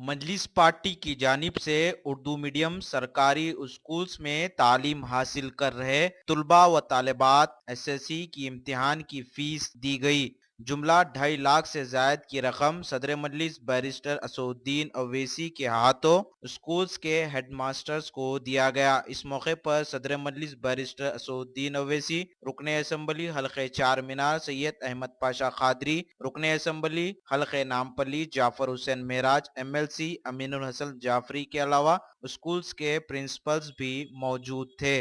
مجلس پارٹی کی جانب سے اردو میڈیم سرکاری اسکولز میں تعلیم حاصل کر رہے طلباء و طالبات ایس ایس سی کی امتحان کی فیس دی گئی۔ جملہ 2.5 لاکھ سے زائد کی رقم صدر مجلس بیرسٹر اسد الدین اویسی کے ہاتھوں اسکولز کے ہیڈ ماسٹرز کو دیا گیا۔ اس موقع پر صدر مجلس بیرسٹر اسد الدین اویسی، رکن اسمبلی حلقہ چار مینار سید احمد پاشا قادری، رکن اسمبلی حلقہ نامپلی جعفر حسین معراج، ایم ایل سی امین الحسن جعفری کے علاوہ اسکولز کے پرنسپلز بھی موجود تھے۔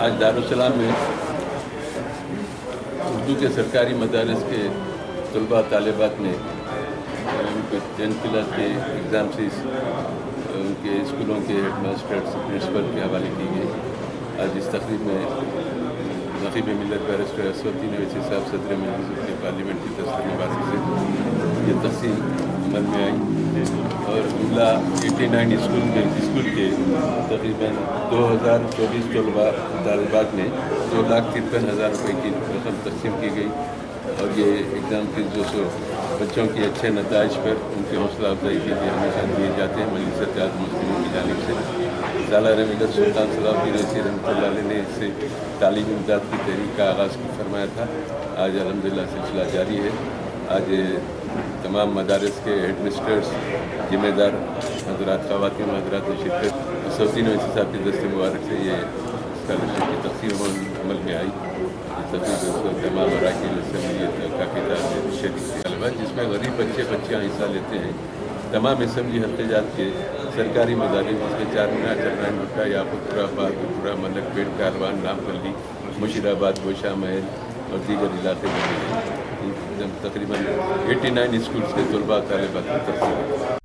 آج دارالسلام میں اردو کے سرکاری مدارس کے طلباء طالبات نے ان کے 10th کلاس کے ایگزام فیس ان کے اسکولوں کے ہیڈ ماسٹرز پرنسپل کے حوالے کی گئی۔ آج اس تقریب میں نقیب ملت بیرسٹر اسد الدین اویسی صاحب صدر مجلس کے پارلیمنٹ کی تصدیق مبارک سے یہ تقسیم عمل میں آئی اور جملہ 89 اسکول کے تقریباً 2024 طلباء طالبات نے 2,53,000 روپے کی رقم تقسیم کی گئی اور یہ ایگزام فیس 200 بچوں کے اچھے نتائج پر ان کی حوصلہ افزائی کے لیے ہمیشہ دیے جاتے ہیں۔ مجلس اتحاد مسلمین کی جانب سے سالار ملت سلطان صلاح الدین اویسی رحمۃ اللہ علیہ نے اس سے تعلیمی امداد کی تحریک کا آغاز فرمایا تھا۔ آج الحمدللہ سلسلہ جاری ہے۔ آج تمام مدارس کے ہیڈ مسٹرز، ذمہ دار حضرات، خواتین و حضرات نے شرکت۔ اسد الدین اویسی صاحب کے دست مبارک سے یہ اسکالرشپ کی تقسیم عمل میں آئی۔ تمام اراکین اسمبلی کافی شرکت جس میں غریب بچیاں حصہ لیتے ہیں۔ تمام اسمبلی حلقے جات کے سرکاری مدارس جس میں چار مینار، چرنائن مکہ، یاقوت پورہ، بہادرپورہ، ملک پیٹ، کاروان، نامپلی، مشیرآباد، گوشہ محل اور دیگر علاقے میں تقریباً 89 اسکولز کے طلباء طالبات کی تقسیم